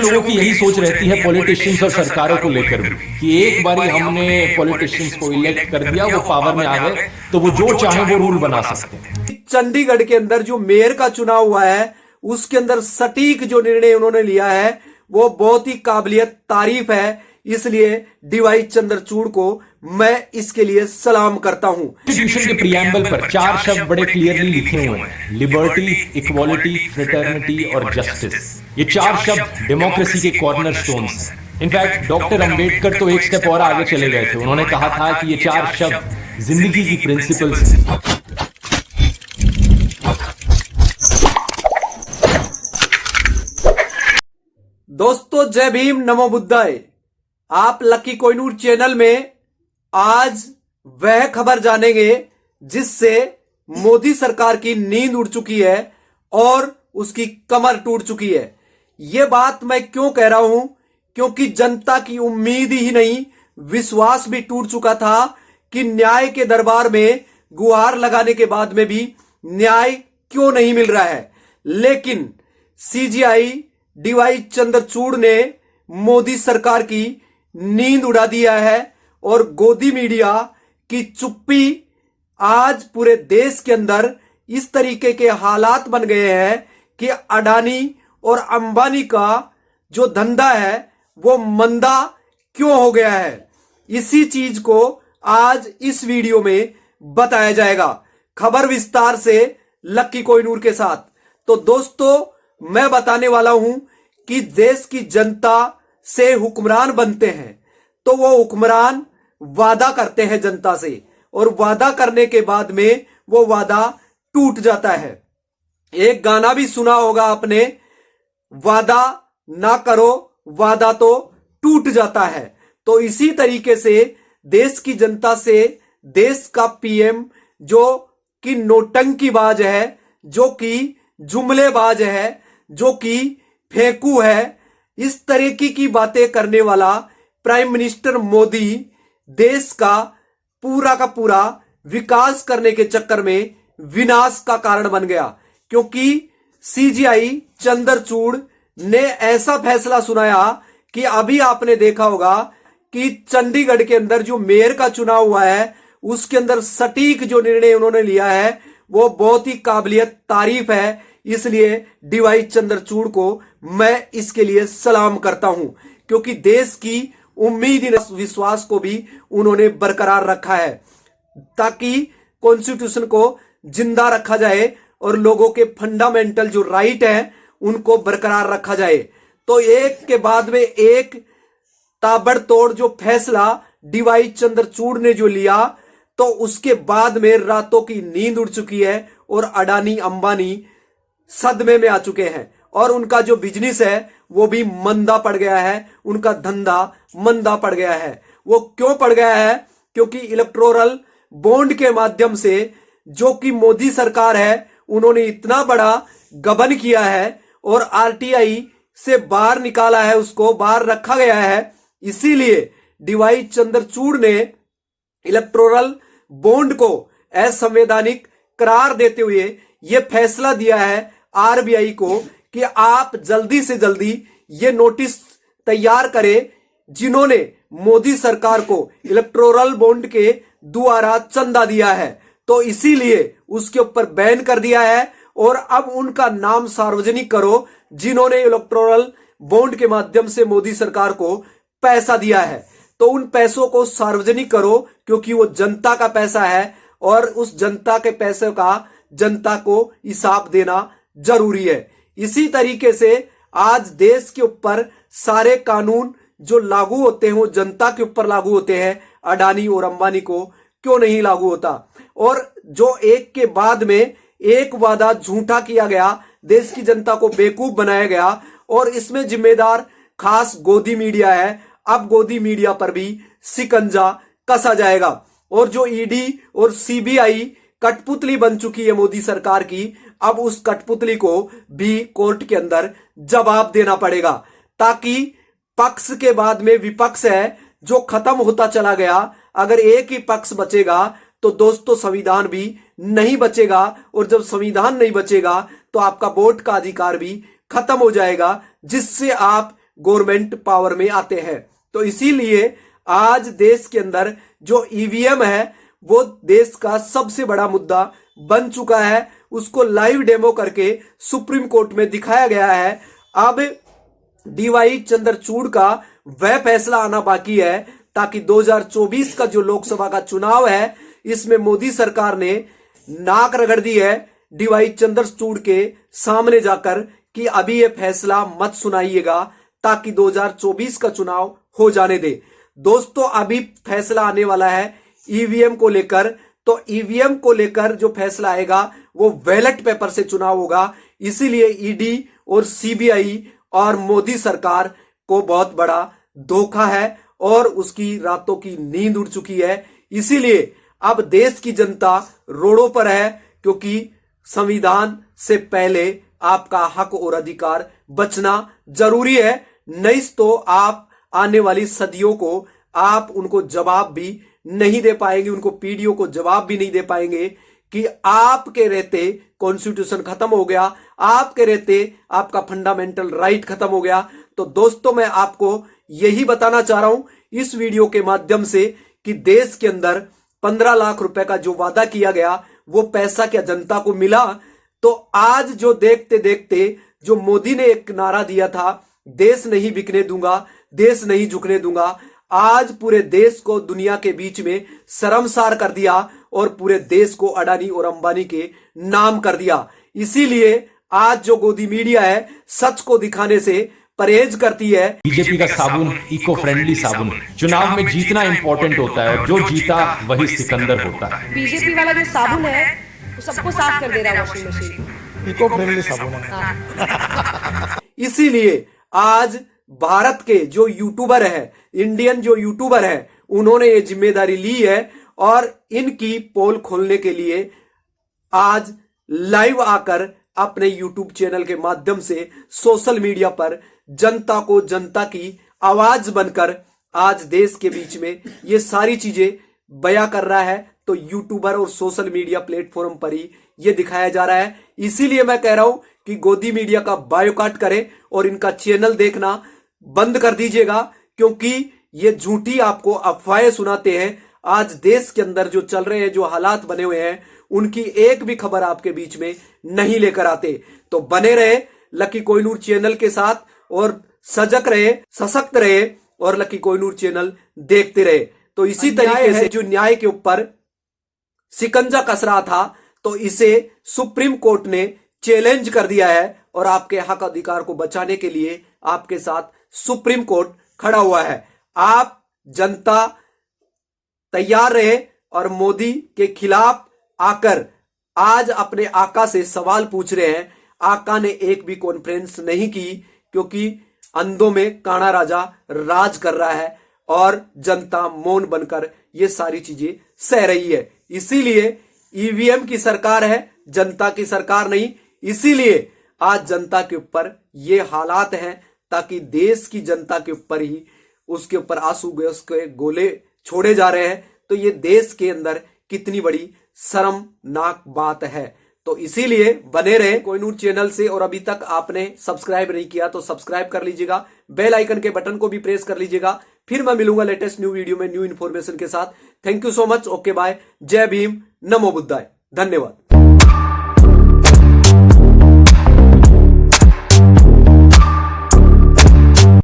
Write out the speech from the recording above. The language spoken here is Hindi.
लोगों की यही सोच रहती है पॉलिटिशियंस और सरकारों को लेकर भी कि एक बारी हमने पॉलिटिशियंस को इलेक्ट कर दिया, वो पावर में आ गए तो वो जो चाहे वो रूल बना सकते हैं। चंडीगढ़ के अंदर जो मेयर का चुनाव हुआ है उसके अंदर सटीक जो निर्णय उन्होंने लिया है वो बहुत ही काबिलियत तारीफ है। इसलिए डीवाई चंद्रचूड़ को मैं इसके लिए सलाम करता हूं। कॉन्स्टिट्यूशन के प्रियम्बल पर 4 शब्द बड़े क्लियरली लिखे हुए हैं, लिबर्टी, इक्वालिटी, फ्रेटर्निटी और जस्टिस। ये 4 शब्द डेमोक्रेसी के कॉर्नर स्टोन्स हैं। इनफैक्ट डॉक्टर अंबेडकर तो एक स्टेप और आगे चले गए थे। उन्होंने कहा था कि ये 4 शब्द जिंदगी की प्रिंसिपल्स हैं। दोस्तों जय भीम, नमो बुद्धाय। आप लकी कोहिनूर चैनल में आज वह खबर जानेंगे जिससे मोदी सरकार की नींद उड़ चुकी है और उसकी कमर टूट चुकी है। यह बात मैं क्यों कह रहा हूं? क्योंकि जनता की उम्मीद ही नहीं, विश्वास भी टूट चुका था कि न्याय के दरबार में गुहार लगाने के बाद में भी न्याय क्यों नहीं मिल रहा है। लेकिन सीजीआई डीवाई चंद्रचूड़ ने मोदी सरकार की नींद उड़ा दिया है और गोदी मीडिया की चुप्पी आज पूरे देश के अंदर इस तरीके के हालात बन गए हैं कि अडानी और अंबानी का जो धंधा है वो मंदा क्यों हो गया है। इसी चीज को आज इस वीडियो में बताया जाएगा, खबर विस्तार से लकी कोहिनूर के साथ। तो दोस्तों मैं बताने वाला हूं कि देश की जनता से हुक्मरान बनते हैं तो वो हुक्मरान वादा करते हैं जनता से और वादा करने के बाद में वो वादा टूट जाता है। एक गाना भी सुना होगा आपने, वादा ना करो वादा तो टूट जाता है। तो इसी तरीके से देश की जनता से देश का पीएम जो कि नोटंकीबाज है, जो कि जुमलेबाज है, जो कि फेंकू है, इस तरीके की बातें करने वाला प्राइम मिनिस्टर मोदी देश का पूरा विकास करने के चक्कर में विनाश का कारण बन गया। क्योंकि सीजीआई चंद्रचूड़ ने ऐसा फैसला सुनाया कि अभी आपने देखा होगा कि चंडीगढ़ के अंदर जो मेयर का चुनाव हुआ है उसके अंदर सटीक जो निर्णय उन्होंने लिया है वो बहुत ही काबिलियत तारीफ है। इसलिए डीवाई चंद्रचूड़ को मैं इसके लिए सलाम करता हूं, क्योंकि देश की उम्मीद विश्वास को भी उन्होंने बरकरार रखा है ताकि कॉन्स्टिट्यूशन को जिंदा रखा जाए और लोगों के फंडामेंटल जो राइट है उनको बरकरार रखा जाए। तो एक के बाद में एक ताबड़तोड़ जो फैसला डीवाई चंद्रचूड़ ने जो लिया, तो उसके बाद में रातों की नींद उड़ चुकी है और अडानी अंबानी सदमे में आ चुके हैं और उनका जो बिजनेस है वो भी मंदा पड़ गया है, उनका धंधा मंदा पड़ गया है। वो क्यों पड़ गया है? क्योंकि इलेक्टोरल बॉन्ड के माध्यम से जो कि मोदी सरकार है उन्होंने इतना बड़ा गबन किया है और आरटीआई से बाहर निकाला है, उसको बाहर रखा गया है। इसीलिए डीवाई चंद्रचूड़ ने इलेक्टोरल बॉन्ड को असंवैधानिक करार देते हुए यह फैसला दिया है आरबीआई को कि आप जल्दी से जल्दी ये नोटिस तैयार करें जिन्होंने मोदी सरकार को इलेक्टोरल बॉन्ड के द्वारा चंदा दिया है। तो इसीलिए उसके ऊपर बैन कर दिया है और अब उनका नाम सार्वजनिक करो जिन्होंने इलेक्टोरल बॉन्ड के माध्यम से मोदी सरकार को पैसा दिया है। तो उन पैसों को सार्वजनिक करो क्योंकि वो जनता का पैसा है और उस जनता के पैसे का जनता को हिसाब देना जरूरी है। इसी तरीके से आज देश के ऊपर सारे कानून जो लागू होते हैं वो जनता के ऊपर लागू होते हैं, अडानी और अंबानी को क्यों नहीं लागू होता? और जो एक के बाद में एक वादा झूठा किया गया, देश की जनता को बेवकूफ बनाया गया और इसमें जिम्मेदार खास गोदी मीडिया है। अब गोदी मीडिया पर भी शिकंजा कसा जाएगा और जो ईडी और सीबीआई कठपुतली बन चुकी है मोदी सरकार की, अब उस कठपुतली को भी कोर्ट के अंदर जवाब देना पड़ेगा ताकि पक्ष के बाद में विपक्ष है जो खत्म होता चला गया। अगर एक ही पक्ष बचेगा तो दोस्तों संविधान भी नहीं बचेगा और जब संविधान नहीं बचेगा तो आपका वोट का अधिकार भी खत्म हो जाएगा, जिससे आप गवर्नमेंट पावर में आते हैं। तो इसीलिए आज देश के अंदर जो ईवीएम है वो देश का सबसे बड़ा मुद्दा बन चुका है। उसको लाइव डेमो करके सुप्रीम कोर्ट में दिखाया गया है। अब डीवाई चंद्रचूड़ का वह फैसला आना बाकी है ताकि 2024 का जो लोकसभा का चुनाव है इसमें मोदी सरकार ने नाक रगड़ दी है डीवाई चंद्रचूड़ के सामने जाकर कि अभी ये फैसला मत सुनाइएगा ताकि 2024 का चुनाव हो जाने दे। दोस्तों अभी फैसला आने वाला है ईवीएम को लेकर। तो ईवीएम को लेकर जो फैसला आएगा वो बैलेट पेपर से चुनाव होगा। इसीलिए ईडी और सीबीआई और मोदी सरकार को बहुत बड़ा धोखा है और उसकी रातों की नींद उड़ चुकी है। इसीलिए अब देश की जनता रोडों पर है क्योंकि संविधान से पहले आपका हक और अधिकार बचना जरूरी है। नहीं तो आप आने वाली सदियों को आप उनको जवाब भी नहीं दे पाएंगे, उनको पीढ़ियों को जवाब भी नहीं दे पाएंगे कि आपके रहते कॉन्स्टिट्यूशन खत्म हो गया, आपके रहते आपका फंडामेंटल राइट खत्म हो गया। तो दोस्तों मैं आपको यही बताना चाह रहा हूं इस वीडियो के माध्यम से कि देश के अंदर 15 लाख रुपए का जो वादा किया गया वो पैसा क्या जनता को मिला? तो आज जो देखते देखते जो मोदी ने एक नारा दिया था, देश नहीं बिकने दूंगा, देश नहीं झुकने दूंगा, आज पूरे देश को दुनिया के बीच में शर्मसार कर दिया और पूरे देश को अडानी और अंबानी के नाम कर दिया। इसीलिए आज जो गोदी मीडिया है सच को दिखाने से परहेज करती है। बीजेपी का साबुन इको फ्रेंडली साबुन है। चुनाव में जीतना इंपॉर्टेंट होता है और जो जीता वही सिकंदर होता है। बीजेपी वाला जो साबुन है वो सबको साफ कर दे रहा है वॉशिंग मशीन। इको फ्रेंडली साबुन है। इसीलिए आज भारत के जो यूट्यूबर है, इंडियन जो यूट्यूबर है, उन्होंने ये जिम्मेदारी ली है और इनकी पोल खोलने के लिए आज लाइव आकर अपने यूट्यूब चैनल के माध्यम से सोशल मीडिया पर जनता को जनता की आवाज बनकर आज देश के बीच में ये सारी चीजें बयां कर रहा है। तो यूट्यूबर और सोशल मीडिया प्लेटफॉर्म पर ही ये दिखाया जा रहा है। इसीलिए मैं कह रहा हूं कि गोदी मीडिया का बायोकाट करें और इनका चैनल देखना बंद कर दीजिएगा क्योंकि ये झूठी आपको अफवाहें सुनाते हैं। आज देश के अंदर जो चल रहे हैं, जो हालात बने हुए हैं, उनकी एक भी खबर आपके बीच में नहीं लेकर आते। तो बने रहे लकी कोहिनूर चैनल के साथ और सजग रहे, सशक्त रहे और लकी कोहिनूर चैनल देखते रहे। तो इसी तरीके से जो न्याय के ऊपर शिकंजा कस रहा था तो इसे सुप्रीम कोर्ट ने चैलेंज कर दिया है और आपके हक अधिकार को बचाने के लिए आपके साथ सुप्रीम कोर्ट खड़ा हुआ है। आप जनता तैयार रहे और मोदी के खिलाफ आकर आज अपने आका से सवाल पूछ रहे हैं। आका ने एक भी कॉन्फ्रेंस नहीं की क्योंकि अंधों में काना राजा राज कर रहा है और जनता मौन बनकर ये सारी चीजें सह रही है। इसीलिए ईवीएम की सरकार है, जनता की सरकार नहीं। इसीलिए आज जनता के ऊपर ये हालात हैं ताकि देश की जनता के ऊपर ही उसके ऊपर आंसू गैस के गोले छोड़े जा रहे हैं। तो ये देश के अंदर कितनी बड़ी शर्मनाक बात है। तो इसीलिए बने रहे कोहिनूर चैनल से और अभी तक आपने सब्सक्राइब नहीं किया तो सब्सक्राइब कर लीजिएगा, बेल आइकन के बटन को भी प्रेस कर लीजिएगा। फिर मैं मिलूंगा लेटेस्ट न्यू वीडियो में न्यू इन्फॉर्मेशन के साथ। Thank you so much. Okay bye. जय भीम, नमो बुद्धाय। धन्यवाद।